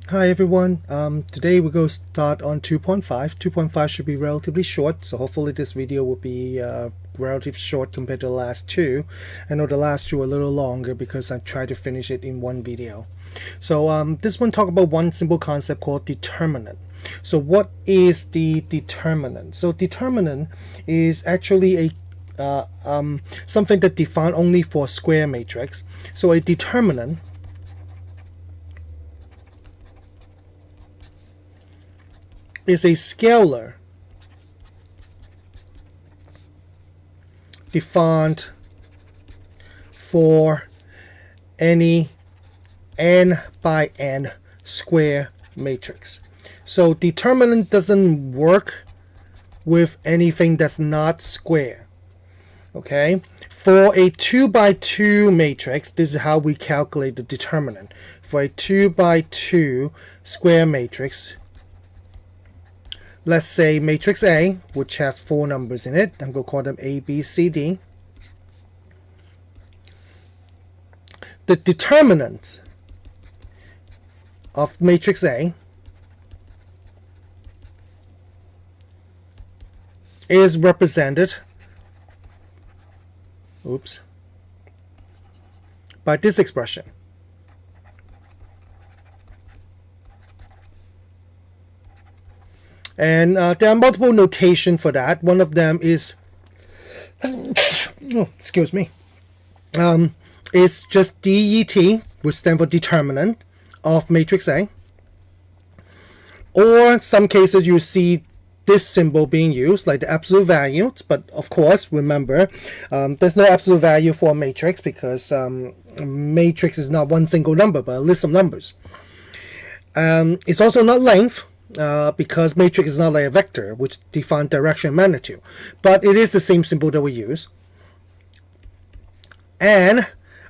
Hi everyone, today we're going to start on 2.5. 2.5 should be relatively short, so hopefully this video will be relatively short compared to the last two. I know the last two are a little longer because I tried to finish it in one video. So this one talk about one simple concept called determinant. So what is the determinant? So determinant is actually a something that defined only for square matrix. So a determinant is a scalar defined for any n by n square matrix. So determinant doesn't work with anything that's not square. Okay, for a 2 by 2 matrix, this is how we calculate the determinant. For a 2 by 2 square matrix, let's say matrix A, which have 4 numbers in it. I'm going to call them A, B, C, D. The determinant of matrix A is represented by this expression. And there are multiple notation for that. One of them is, excuse me, is just DET, which stands for determinant of matrix A. Or some cases you see this symbol being used, like the absolute value. But of course, remember, there's no absolute value for a matrix because matrix is not one single number, but a list of numbers. It's also not length. Because matrix is not like a vector which defines direction and magnitude, but it is the same symbol that we use. And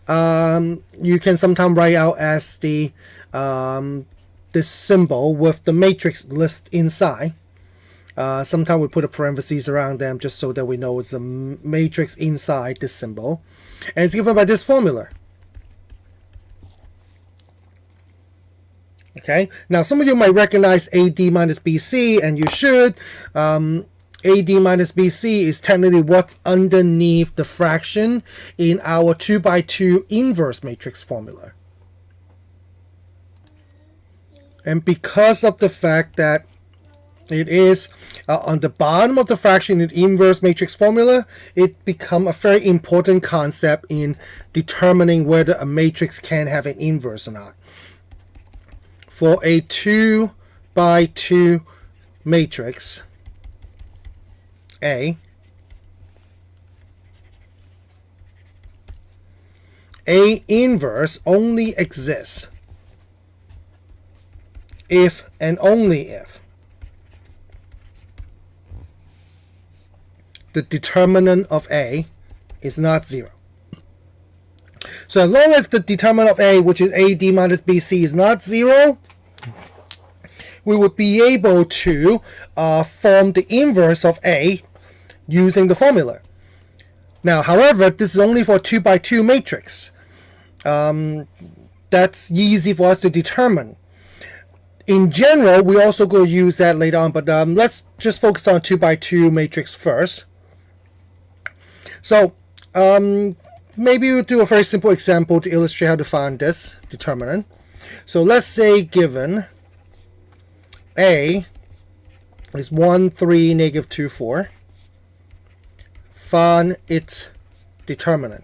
you can sometimes write out as the this symbol with the matrix list inside. Sometimes we put a parentheses around them just so that we know it's a matrix inside this symbol, and it's given by this formula. Okay, now some of you might recognize AD minus BC, and you should. AD minus BC is technically what's underneath the fraction in our 2 by 2 inverse matrix formula. And because of the fact that it is on the bottom of the fraction in the inverse matrix formula, it becomes a very important concept in determining whether a matrix can have an inverse or not. For a 2 by 2 matrix A inverse only exists if and only if the determinant of A is not 0. So as long as the determinant of A, which is AD minus BC, is not 0, we would be able to form the inverse of A using the formula. Now, however, this is only for a 2 by 2 matrix. That's easy for us to determine. In general, we also go use that later on, but let's just focus on 2 by 2 matrix first. So, maybe we'll do a very simple example to illustrate how to find this determinant. So let's say given A is 1, 3, negative 2, 4. Find its determinant.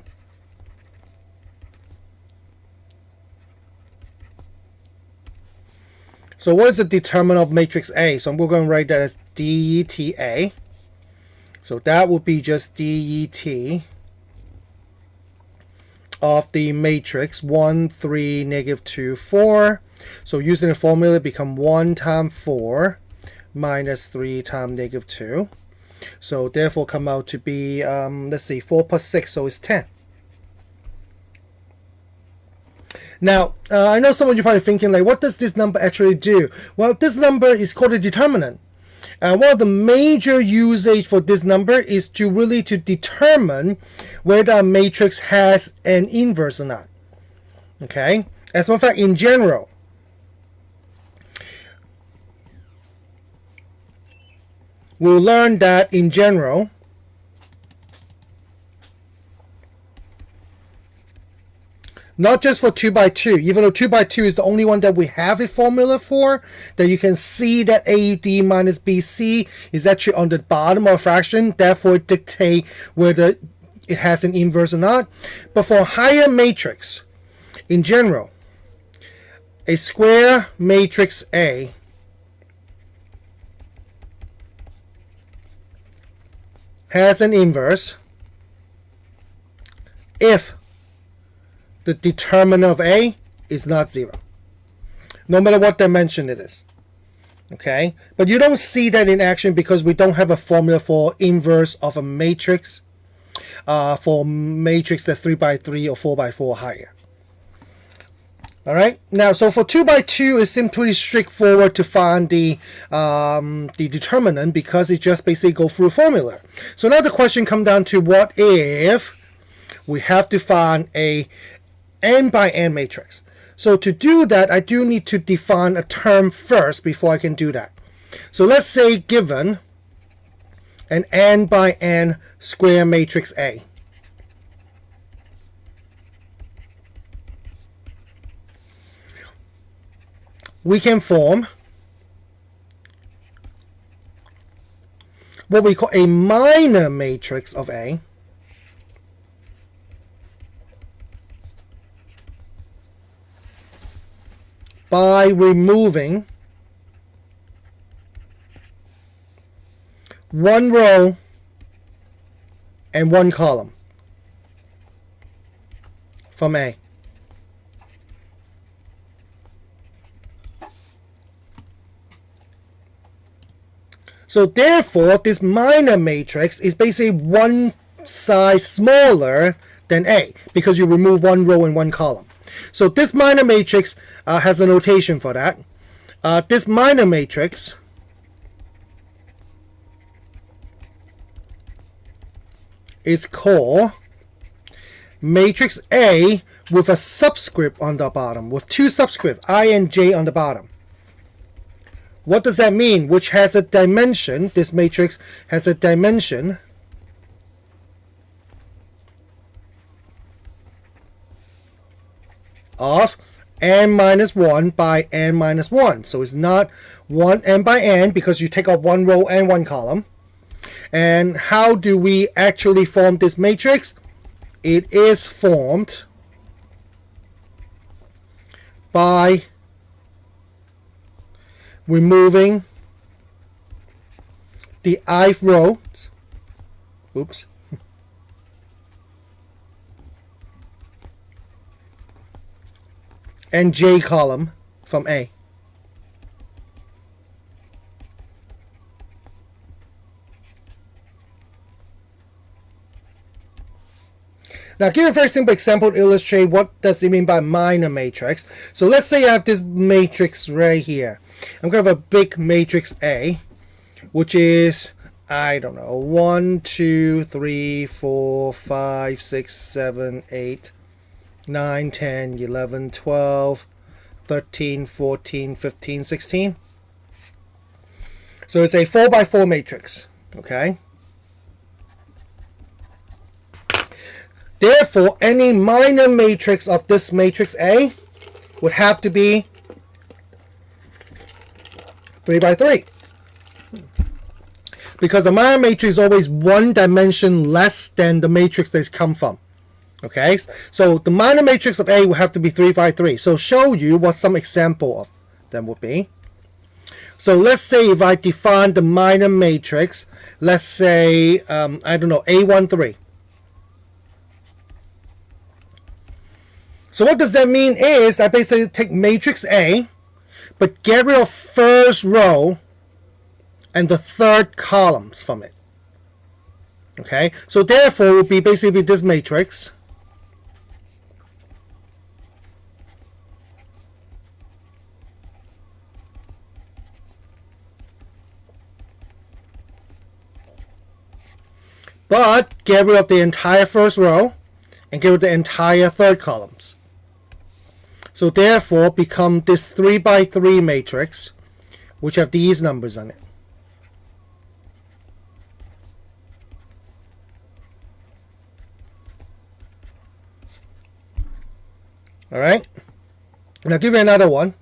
So what is the determinant of matrix A? So I'm going to write that as DETA. So that would be just DET of the matrix 1, 3, negative 2, 4. So using the formula, it become 1 times 4 minus 3 times negative 2. So therefore come out to be, let's see, 4 plus 6, so it's 10. Now, I know some of you are probably thinking, like, what does this number actually do? Well, this number is called a determinant. One of the major usage for this number is to really to determine whether a matrix has an inverse or not. Okay? As a matter of fact, in general, we'll learn that in general, not just for 2 by 2, even though 2 by 2 is the only one that we have a formula for, that you can see that AD minus BC is actually on the bottom of a fraction, therefore it dictates whether it has an inverse or not. But for a higher matrix, in general, a square matrix A has an inverse if the determinant of A is not 0, no matter what dimension it is. Okay, but you don't see that in action because we don't have a formula for inverse of a matrix for matrix that's 3 by 3 or 4 by 4 higher. All right, now so for 2 by 2 it's simply straightforward to find the determinant because it just basically go through a formula. So now the question comes down to, what if we have to find a n by n matrix? So to do that, I do need to define a term first before I can do that. So let's say given an n by n square matrix A, we can form what we call a minor matrix of A by removing one row and one column from A. So therefore, this minor matrix is basically one size smaller than A because you remove one row and one column. So this minor matrix has a notation for that. This minor matrix is called matrix A with a subscript on the bottom, with two subscripts, I and J on the bottom. What does that mean? Which has a dimension, this matrix has a dimension of n minus 1 by n minus 1. So it's not 1 n by n because you take off one row and one column. And how do we actually form this matrix? It is formed by removing the ith row, oops, and j column from A. Now, give a very simple example to illustrate what does it mean by minor matrix. So let's say I have this matrix right here. I'm going to have a big matrix A, which is, I don't know, 1, 2, 3, 4, 5, 6, 7, 8, 9, 10, 11, 12, 13, 14, 15, 16. So it's a 4 by 4 matrix, okay? Therefore, any minor matrix of this matrix A would have to be 3 by 3. Because the minor matrix is always one dimension less than the matrix that it's come from. Okay, so the minor matrix of A will have to be 3 by 3. So show you what some example of them would be. So let's say if I define the minor matrix, let's say, I don't know, A13. So what does that mean is I basically take matrix A, but get rid of first row and the third columns from it. Okay, so therefore it would be basically this matrix. But get rid of the entire first row and get rid of the entire third columns. So therefore become this 3 by 3 matrix, which have these numbers on it. All right. Now give you another one.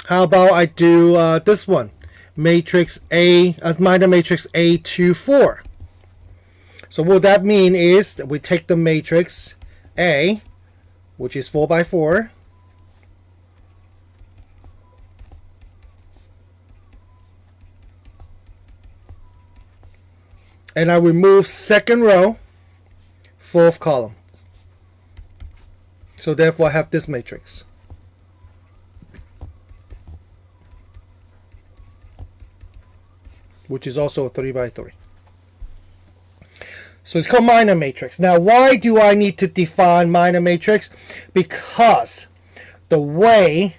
How about I do this one? Matrix A, minor matrix A24. So what that mean is that we take the matrix A, which is 4 by 4, and I remove second row, fourth column. So therefore I have this matrix. Which is also a 3 by 3. So it's called minor matrix. Now why do I need to define minor matrix? Because the way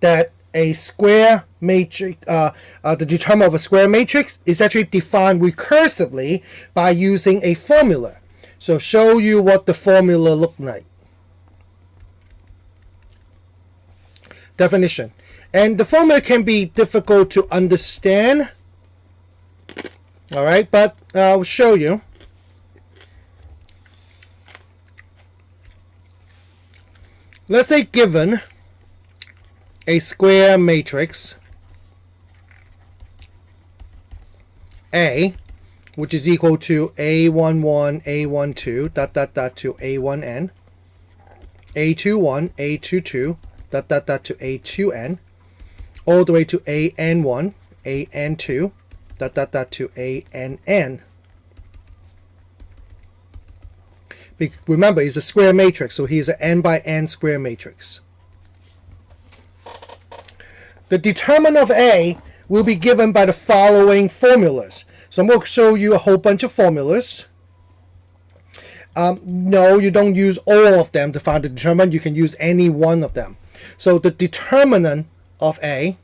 that a square matrix, the determinant of a square matrix is actually defined recursively by using a formula. So show you what the formula look like. Definition. And the formula can be difficult to understand. Alright, but I'll show you. Let's say given a square matrix A, which is equal to A11, A12, dot dot dot to A1n, A21, A22, dot dot dot to A2n, all the way to AN1, AN2, dot dot dot to ANN. Remember, it's a square matrix, so here's an n by n square matrix. The determinant of A will be given by the following formulas. So I'm going to show you a whole bunch of formulas. No, you don't use all of them to find the determinant. You can use any one of them. So the determinant of A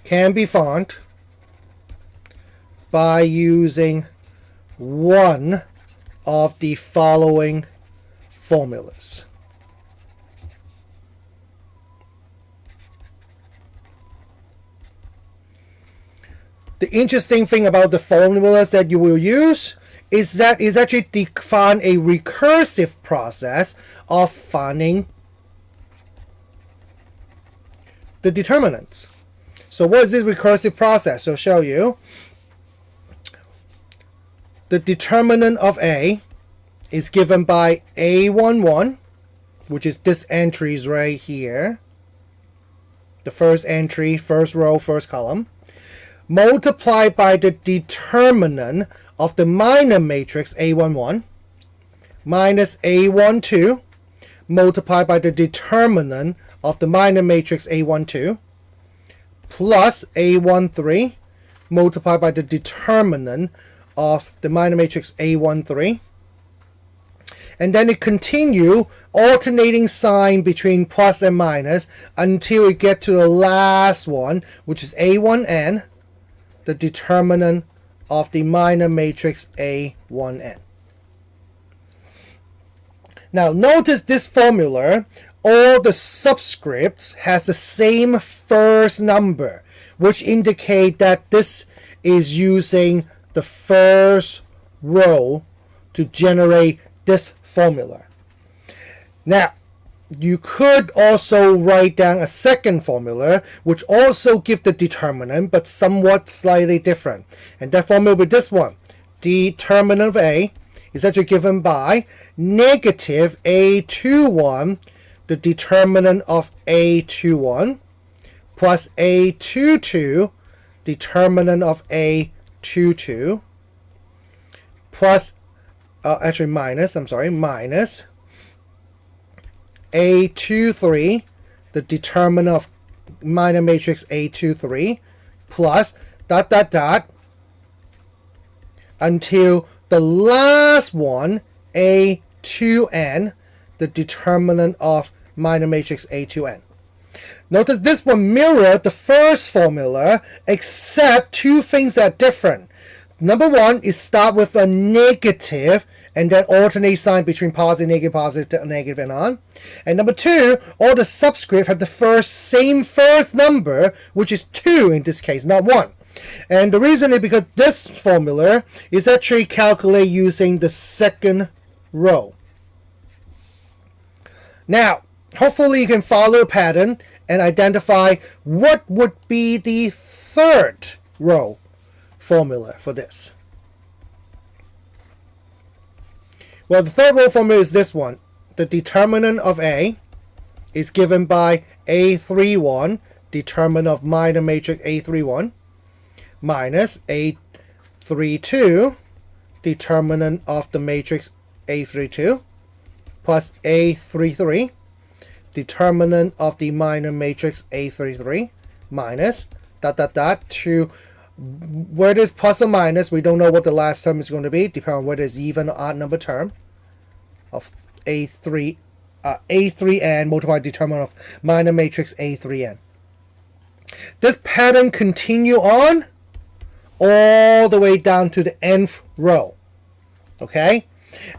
can be found by using one of the following formulas. The interesting thing about the formulas that you will use is that it's actually define a recursive process of finding the determinants. So what is this recursive process? So I'll show you. The determinant of A is given by A11, which is this entries right here. The first entry, first row, first column, multiplied by the determinant of the minor matrix A11 minus A12 multiplied by the determinant of the minor matrix A12 plus A13 multiplied by the determinant of the minor matrix A13, and then it continue alternating sign between plus and minus until we get to the last one, which is A1n, the determinant of the minor matrix A1n. Now notice this formula, all the subscripts has the same first number, which indicate that this is using the first row to generate this formula. Now, you could also write down a second formula, which also gives the determinant, but somewhat slightly different. And that formula will be this one. Determinant of A is actually given by negative A21, the determinant of A21, plus A22, determinant of A22, plus, minus A23, the determinant of minor matrix A23, plus dot dot dot until the last one, A2n, the determinant of minor matrix A2n. Notice this one mirrored the first formula, except two things that are different. Number one is start with a negative and then alternate sign between positive, negative, and on. And number 2, all the subscript have the same first number, which is 2 in this case, not 1. And the reason is because this formula is actually calculated using the second row. Now, hopefully you can follow a pattern and identify what would be the third row formula for this. Well, the third row formula is this one. The determinant of A is given by A31, determinant of minor matrix A31, minus A32, determinant of the matrix A32, plus A33, determinant of the minor matrix A33, minus to where there's plus or minus, we don't know what the last term is going to be, depending on whether it's even or odd number term of A3n multiplied determinant of minor matrix A3n. This pattern continue on all the way down to the nth row. Okay?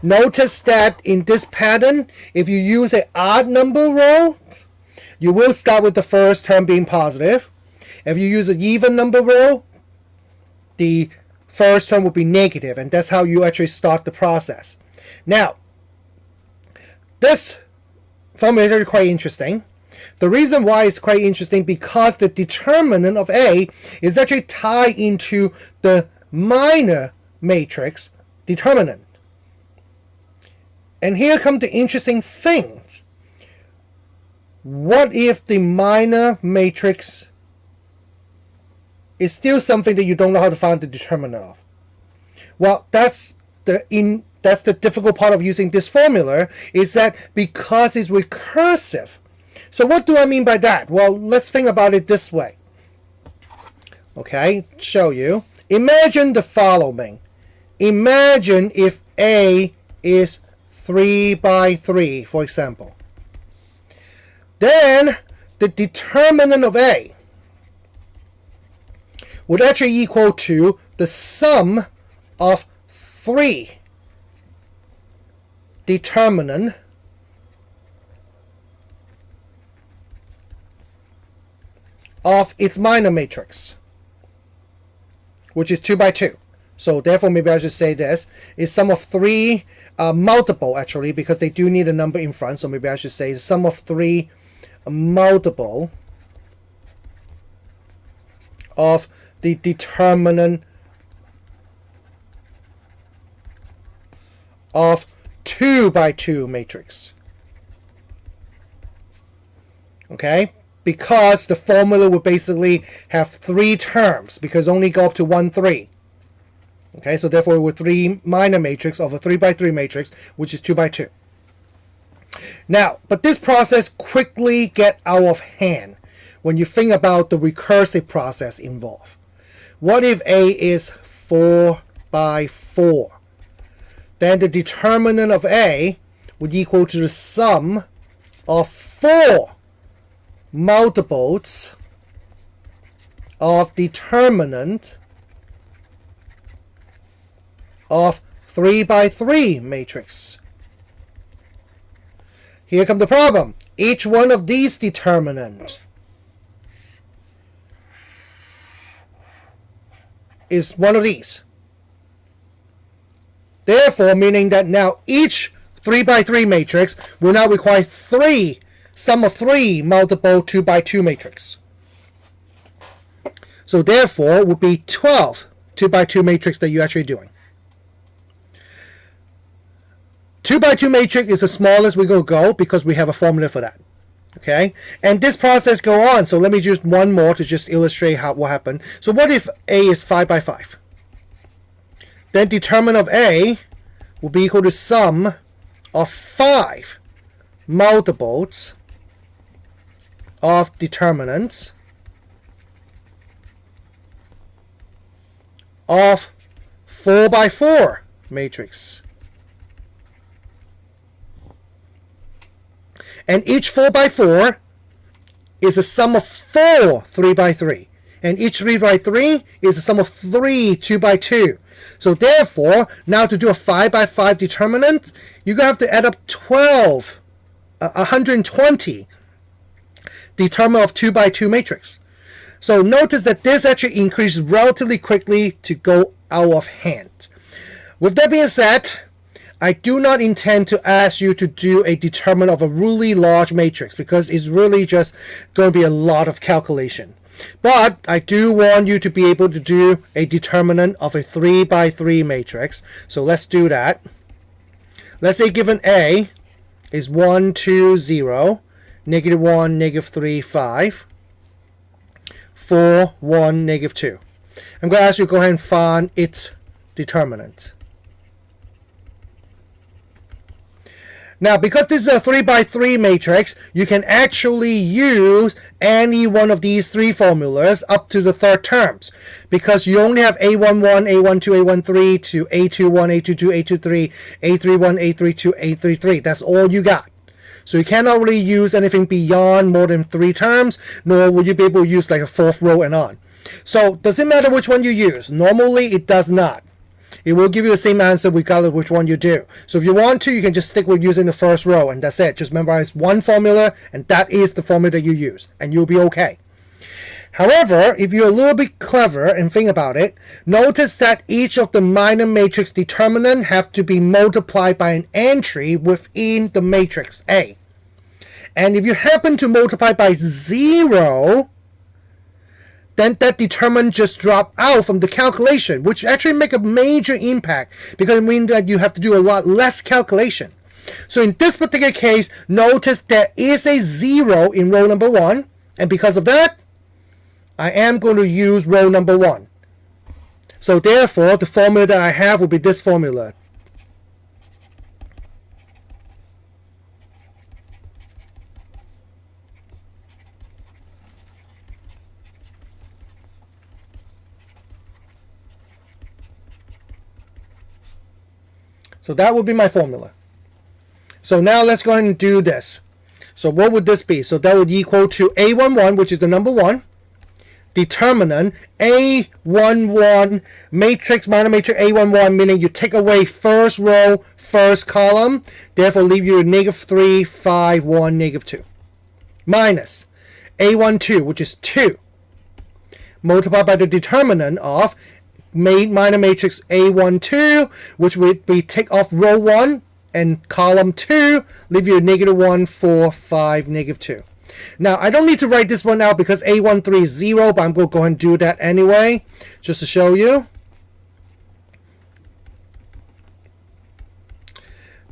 Notice that in this pattern, if you use an odd number row, you will start with the first term being positive. If you use an even number row, the first term will be negative, and that's how you actually start the process. Now, this formula is actually quite interesting. The reason why it's quite interesting because the determinant of A is actually tied into the minor matrix determinant. And here come the interesting things. What if the minor matrix is still something that you don't know how to find the determinant of? Well, that's the difficult part of using this formula, is that because it's recursive. So what do I mean by that? Well, let's think about it this way. Okay, show you. Imagine the following. Imagine if A is 3 by 3, for example. Then the determinant of A would actually equal to the sum of 3 determinant of its minor matrix, which is 2 by 2. So therefore, maybe I should say this is sum of 3 multiple, actually, because they do need a number in front. So maybe I should say sum of 3 multiple of the determinant of 2 by 2 matrix. Okay? Because the formula would basically have 3 terms, because only go up to 1, 3. Okay, so therefore with 3 minor matrix of a 3 by 3 matrix, which is 2 by 2. Now, but this process quickly get out of hand when you think about the recursive process involved. What if A is 4 by 4? Then the determinant of A would equal to the sum of 4 multiples of determinant of 3 by 3 matrix. Here comes the problem. Each one of these determinant is one of these. Therefore, meaning that now each 3 by 3 matrix will now require 3 sum of 3 multiple 2 by 2 matrix. So therefore would be 12 2 by 2 matrix that you're actually doing. 2 by 2 matrix is the smallest we will go because we have a formula for that. Okay, and this process go on. So let me just one more to just illustrate what happened. So what if A is 5 by 5? Then determinant of A will be equal to sum of 5 multiples of determinants of 4 by 4 matrix. And each 4 by 4 is a sum of 4 3 by 3. And each 3 by 3 is the sum of 3 2 by 2. So therefore, now to do a 5 by 5 determinant, you're going to have to add up 120 determinant of 2 by 2 matrix. So notice that this actually increases relatively quickly to go out of hand. With that being said, I do not intend to ask you to do a determinant of a really large matrix because it's really just going to be a lot of calculation. But I do want you to be able to do a determinant of a 3 by 3 matrix. So let's do that. Let's say given A is 1, 2, 0, negative 1, negative 3, 5, 4, 1, negative 2. I'm going to ask you to go ahead and find its determinant. Now, because this is a 3 by 3 matrix, you can actually use any one of these 3 formulas up to the third terms. Because you only have A11, A12, A13 to A21, A22, A23, A31, A32, A33. That's all you got. So you cannot really use anything beyond more than 3 terms, nor will you be able to use like a 4th row and on. So does it matter which one you use? Normally it does not. It will give you the same answer regardless of which one you do. So if you want to, you can just stick with using the first row and that's it. Just memorize one formula and that is the formula that you use and you'll be okay. However, if you're a little bit clever and think about it, notice that each of the minor matrix determinant have to be multiplied by an entry within the matrix A. And if you happen to multiply by 0, then that determinant just drop out from the calculation, which actually make a major impact because it means that you have to do a lot less calculation. So in this particular case, notice there is a 0 in row number 1, and because of that, I am going to use row number 1. So therefore, the formula that I have will be this formula. So that would be my formula. So now let's go ahead and do this. So what would this be? So that would equal to A11, which is the number 1, determinant A11 matrix minus matrix A11, meaning you take away first row, first column, therefore leave you negative 3, 5, 1, negative 2, minus A12, which is 2, multiplied by the determinant of minor matrix A12, which would be take off row 1 and column 2, leave you negative 1, 4, 5, negative 2. Now, I don't need to write this one out because A13 is 0, but I'm going to go ahead and do that anyway, just to show you.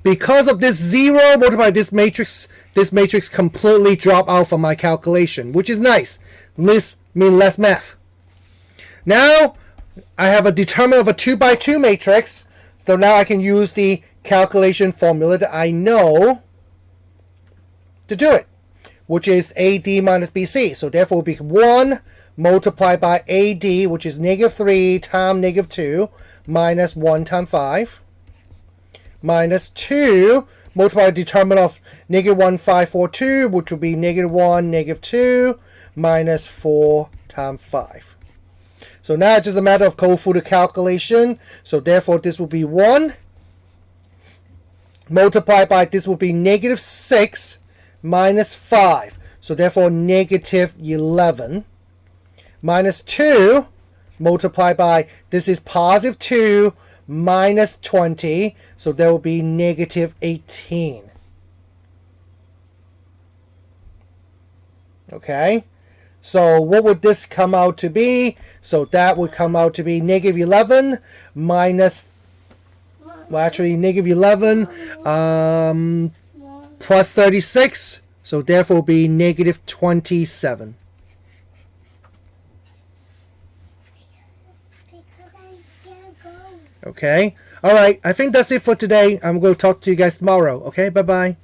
Because of this 0 multiplied by this matrix completely drop out from my calculation, which is nice. This means less math. Now, I have a determinant of a 2 by 2 matrix, so now I can use the calculation formula that I know to do it, which is AD minus BC. So therefore it will be 1 multiplied by AD, which is negative 3 times negative 2, minus 1 times 5, minus 2 multiplied by the determinant of negative 1, 5, 4, 2, which will be negative 1, negative 2, minus 4 times 5. So now it's just a matter of go through the calculation. So therefore this will be 1 multiplied by this will be negative 6 minus 5. So therefore negative 11 minus 2 multiplied by this is positive 2 minus 20. So there will be negative 18. Okay. So what would this come out to be? So that would come out to be negative 11 minus, well actually negative 11 plus 36. So therefore will be negative 27. Okay. All right. I think that's it for today. I'm going to talk to you guys tomorrow. Okay. Bye-bye.